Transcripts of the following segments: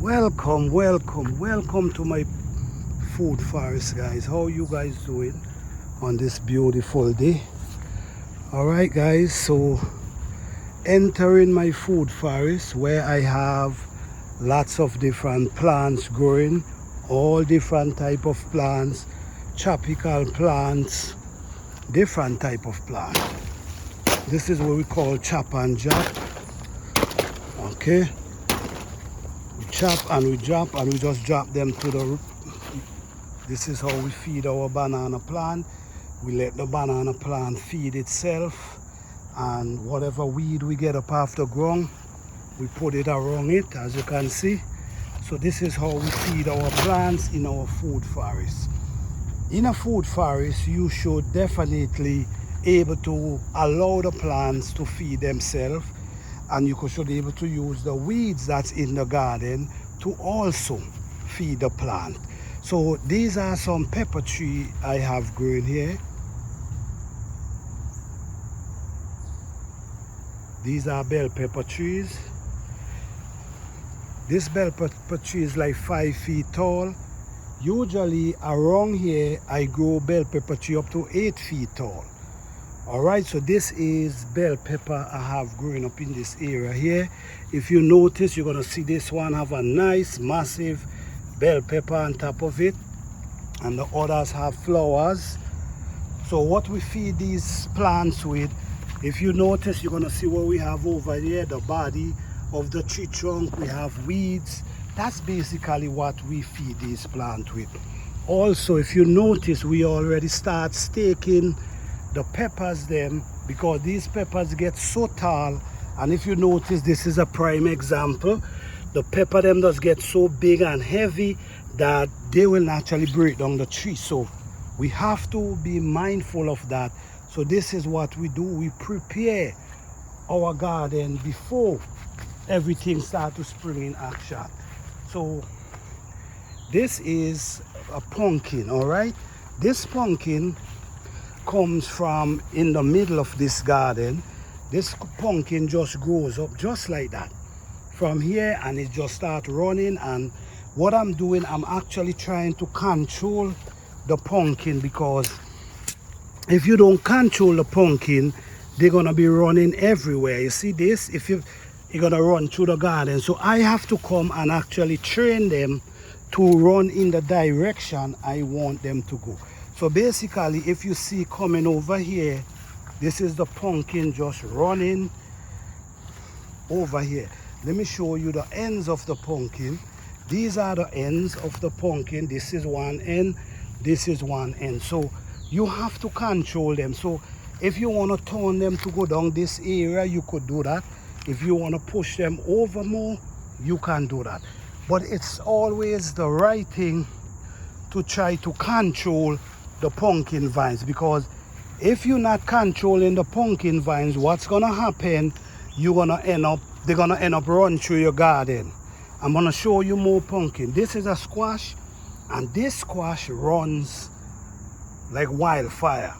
Welcome to my food forest, guys. How you guys doing on this beautiful day? All right, guys, so entering my food forest where I have lots of different plants growing, all different type of plants, tropical plants, different type of plants. This is what we call chop and drop. Okay, we chop and we drop and we just drop them to the root. This is how we feed our banana plant. We let the banana plant feed itself, and whatever weed we get up off the ground, we put it around it, as you can see. So this is how we feed our plants in our food forest. In a food forest, you should definitely able to allow the plants to feed themselves, and you should be able to use the weeds that's in the garden to also feed the plant. So these are some pepper tree I have grown here. These are bell pepper trees. This bell pepper tree is like 5 feet tall. Usually around here I grow bell pepper tree up to 8 feet tall. All right, so this is bell pepper I have growing up in this area here. If you notice, you're gonna see this one have a nice massive bell pepper on top of it, and the others have flowers. So what we feed these plants with, if you notice, you're gonna see what we have over here, the body of the tree trunk. We have weeds. That's basically what we feed these plants with. Also, if you notice, we already start staking the peppers them, because these peppers get so tall. And if you notice, this is a prime example. The pepper them does get so big and heavy that they will naturally break down the tree. So we have to be mindful of that. So this is what we do. We prepare our garden before everything starts to spring in action. So this is a pumpkin, all right? This pumpkin comes from in the middle of this garden. This pumpkin just grows up just like that from here, and it just starts running. And what I'm doing, I'm actually trying to control the pumpkin, because if you don't control the pumpkin, they're gonna be running everywhere. You see this? If you're gonna run through the garden, so I have to come and actually train them to run in the direction I want them to go. So basically, if you see coming over here, this is the pumpkin just running over here. Let me show you the ends of the pumpkin. These are the ends of the pumpkin. This is one end, this is one end. So you have to control them. So if you want to turn them to go down this area, you could do that. If you want to push them over more, you can do that. But it's always the right thing to try to control the pumpkin vines, because if you're not controlling the pumpkin vines, what's gonna happen, they're gonna end up running through your garden. I'm gonna show you more pumpkin. This is a squash, and this squash runs like wildfire.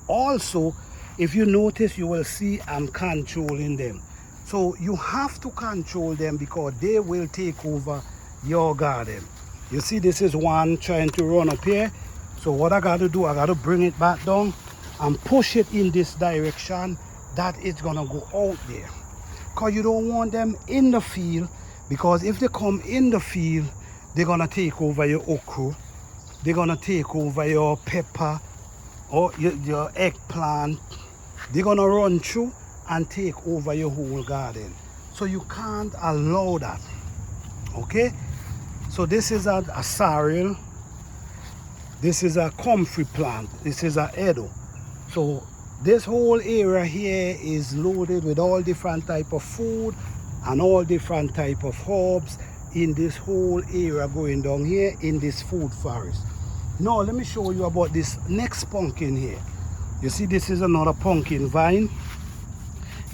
Also, if you notice, you will see I'm controlling them. So you have to control them, because they will take over your garden. You see, this is one trying to run up here. So what I got to do, I got to bring it back down and push it in this direction that it's gonna go out there, because you don't want them in the field, because if they come in the field, they're gonna take over your okra, they're gonna take over your pepper or your eggplant. They're gonna run through and take over your whole garden. So you can't allow that. Okay, so this is a sorrel, this is a comfrey plant, this is a edo. So this whole area here is loaded with all different type of food and all different type of herbs in this whole area going down here in this food forest. Now let me show you about this next pumpkin here. You see, this is another pumpkin vine.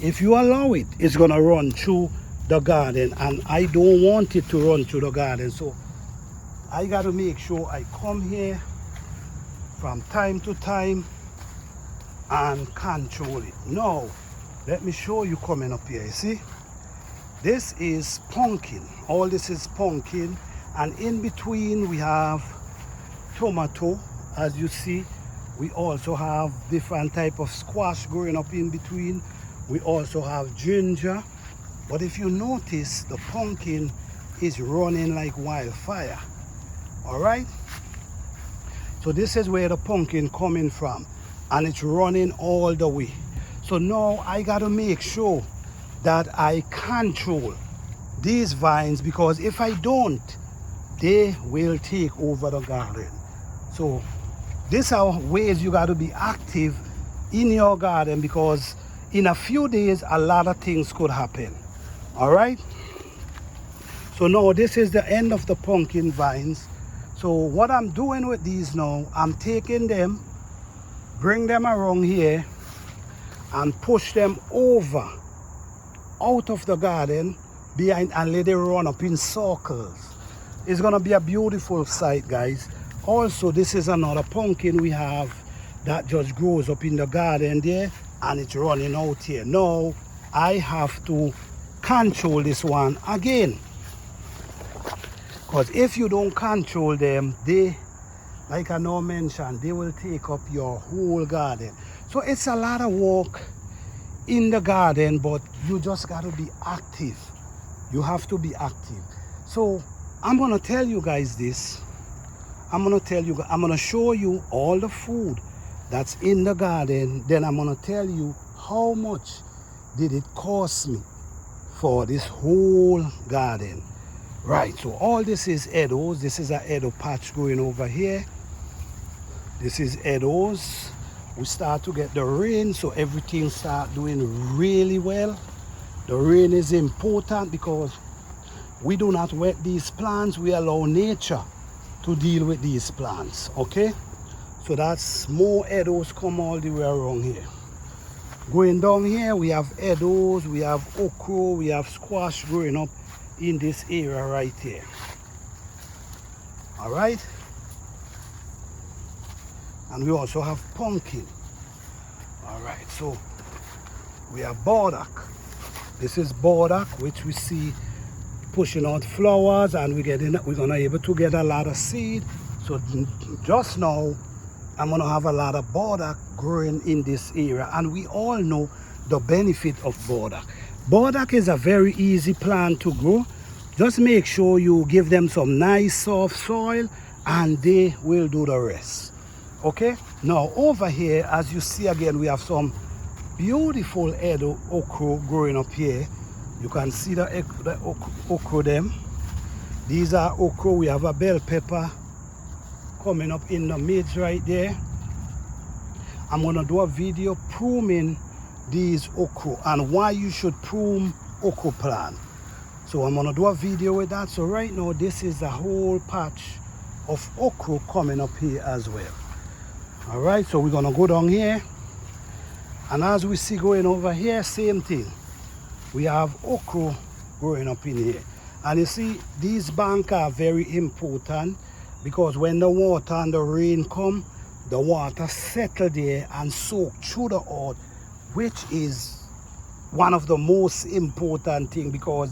If you allow it, it's gonna run through the garden, and I don't want it to run through the garden. So I got to make sure I come here from time to time and control it. Now let me show you coming up here. You see, This is pumpkin. All this is pumpkin, and in between we have tomato. As you see, we also have different type of squash growing up in between. We also have ginger. But if you notice, the pumpkin is running like wildfire. All right, so this is where the pumpkin coming from, and it's running all the way. So now I got to make sure that I control these vines, because if I don't, they will take over the garden. So these are ways you got to be active in your garden, because in a few days a lot of things could happen. All right, so now this is the end of the pumpkin vines. So what I'm doing with these now, I'm taking them, bring them around here and push them over out of the garden behind, and let them run up in circles. It's gonna be a beautiful sight, guys. Also, this is another pumpkin we have that just grows up in the garden there, and it's running out here. Now I have to control this one again, because if you don't control them, they, like I now mentioned, they will take up your whole garden. So it's a lot of work in the garden, but you just got to be active. You have to be active. So I'm going to tell you guys this. I'm going to show you all the food that's in the garden. Then I'm going to tell you how much did it cost me for this whole garden. Right, so all this is edos. This is a edo patch going over here. This is edos. We start to get the rain, so everything start doing really well. The rain is important because we do not wet these plants. We allow nature to deal with these plants, okay? So that's more edos come all the way around here. Going down here, we have edos, we have okra, we have squash growing up in this area right here. All right, and we also have pumpkin. All right, so we have burdock. This is burdock, which we see pushing out flowers, and we're gonna able to get a lot of seed. So just now I'm gonna have a lot of burdock growing in this area, and we all know the benefit of burdock. Burdock is a very easy plant to grow. Just make sure you give them some nice soft soil, and they will do the rest. Okay, now over here, as you see again, we have some beautiful edo okra growing up here. You can see the okra them. These are okra. We have a bell pepper coming up in the midst right there. I'm gonna do a video pruning these okra and why you should prune okra plant. So I'm gonna do a video with that. So right now this is a whole patch of okra coming up here as well. All right, so we're gonna go down here, and as we see going over here, same thing. We have okra growing up in here, and you see these banks are very important, because when the water and the rain come, the water settle there and soak through the earth, which is one of the most important thing, because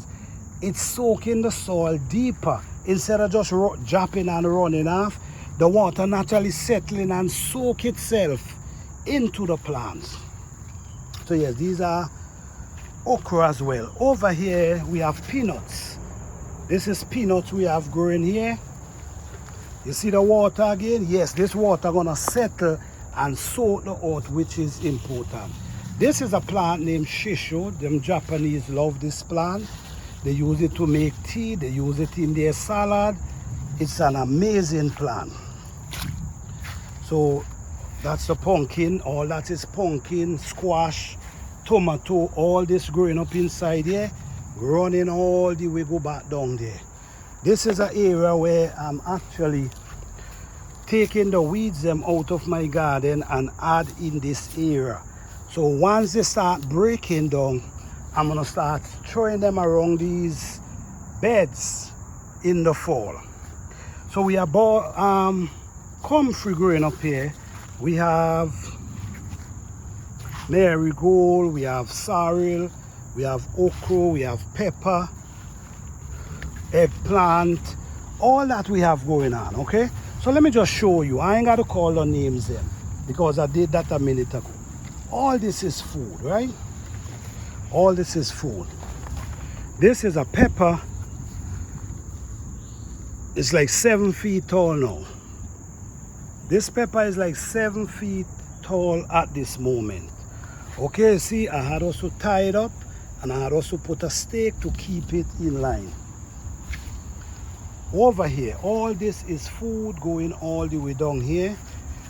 it's soaking the soil deeper. Instead of just dropping and running off, the water naturally settling and soak itself into the plants. So yes, these are okra as well. Over here we have peanuts. This is peanuts we have growing here. You see the water again? Yes, this water gonna settle and soak the earth, which is important. This is a plant named shisho. Them Japanese love this plant. They use it to make tea. They use it in their salad. It's an amazing plant. So that's the pumpkin. All that is pumpkin, squash, tomato, all this growing up inside here, running all the way go back down there. This is an area where I'm actually taking the weeds them out of my garden and add in this area. So once they start breaking down, I'm gonna start throwing them around these beds in the fall. So we have comfrey growing up here. We have marigold, we have sorrel, we have okra, we have pepper, eggplant, all that we have going on, okay? So let me just show you. I ain't got to call the names in because I did that a minute ago. All this is food, right? All this is food. This is a pepper. It's like 7 feet tall now. This pepper is like 7 feet tall at this moment. Okay, see, I had also tied up and I had also put a stake to keep it in line. Over here, all this is food going all the way down here.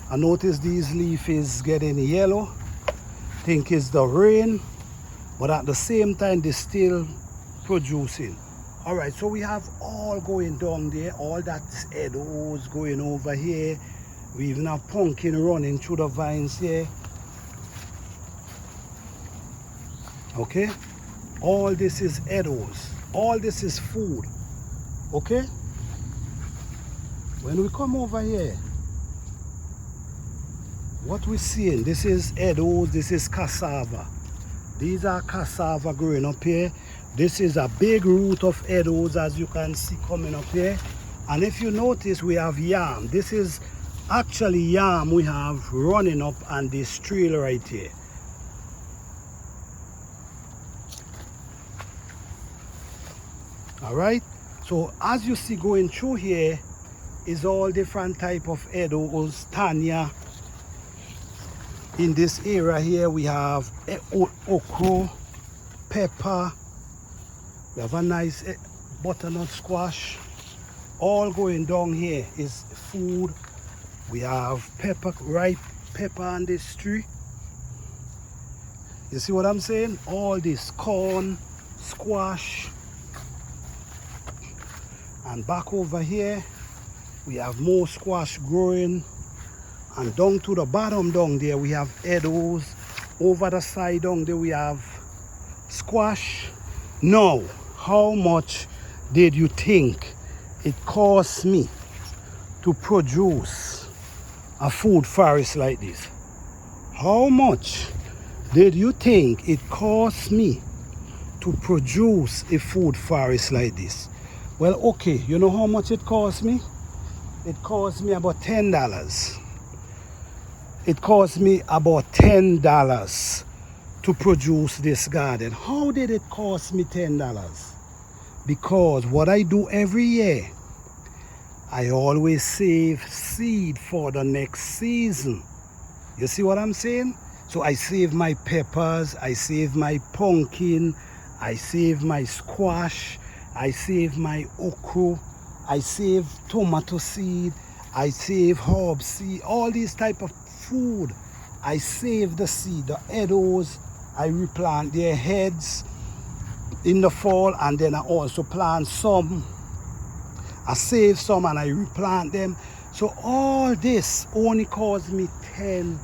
I notice these leaves is getting yellow. Think it's the rain, but at the same time they're still producing. All right, so we have all going down there, all that edibles going over here. We even have pumpkin running through the vines here. Okay, all this is edibles, all this is food. Okay, when we come over here, what we're seeing, this is edibles, this is cassava. These are cassava growing up here. This is a big root of edibles, as you can see coming up here. And if you notice, we have yam. This is actually yam we have running up on this trail right here. All right, so as you see going through here is all different type of edibles, Tanya. In this area here we have okra, pepper, we have a nice butternut squash. All going down here is food. We have pepper, ripe pepper on this tree. You see what I'm saying? All this corn, squash. And back over here, we have more squash growing. And down to the bottom down there, we have edibles. Over the side down there, we have squash. Now, how much did you think it cost me to produce a food forest like this? How much did you think it cost me to produce a food forest like this? Well, okay, you know how much it cost me? It cost me about $10. It cost me about $10 to produce this garden. How did it cost me $10? Because what I do every year, I always save seed for the next season. You see what I'm saying? So I save my peppers, I save my pumpkin, I save my squash, I save my okra, I save tomato seed, I save herb seed, all these type of food. I save the seed, the edibles, I replant their heads in the fall, and then I also plant some. I save some and I replant them. So all this only cost me $10.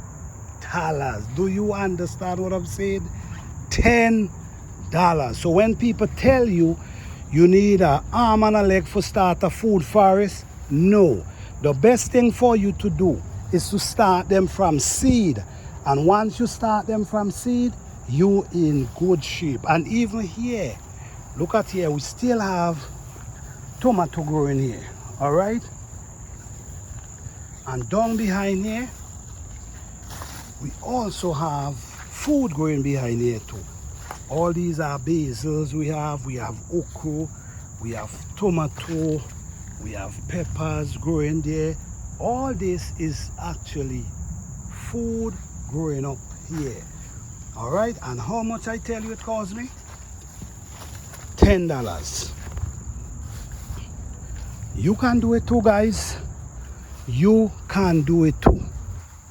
Do you understand what I'm saying? $10. So when people tell you you need an arm and a leg for start a food forest, no. The best thing for you to do is to start them from seed. And once you start them from seed, you in good shape. And even here, look at here, we still have tomato growing here. All right. And down behind here, we also have food growing behind here too. All these are basils we have okra, we have tomato, we have peppers growing there. All this is actually food growing up here. All right, and how much I tell you it cost me? $10. You can do it too, guys. You can do it too.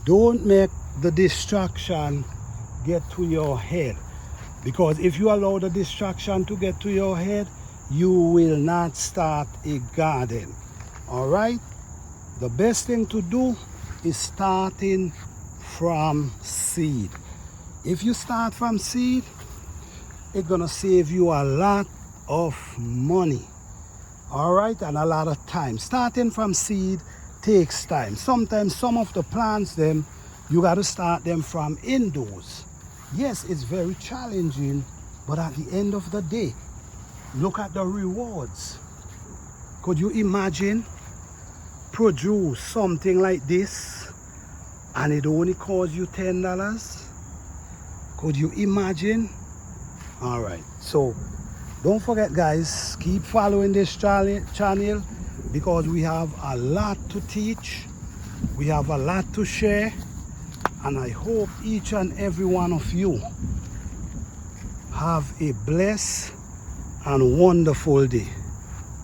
Don't make the distraction get to your head, because if you allow the distraction to get to your head, you will not start a garden. All right, the best thing to do is starting from seed. If you start from seed, it's gonna save you a lot of money. All right, and a lot of time. Starting from seed takes time. Sometimes some of the plants you got to start them from indoors. Yes, it's very challenging But at the end of the day, look at the rewards. Could you imagine produce something like this and it only costs you $10? Could you imagine? All right, so don't forget, guys, keep following this channel because we have a lot to teach, we have a lot to share, and I hope each and every one of you have a blessed and wonderful day.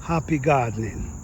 Happy gardening.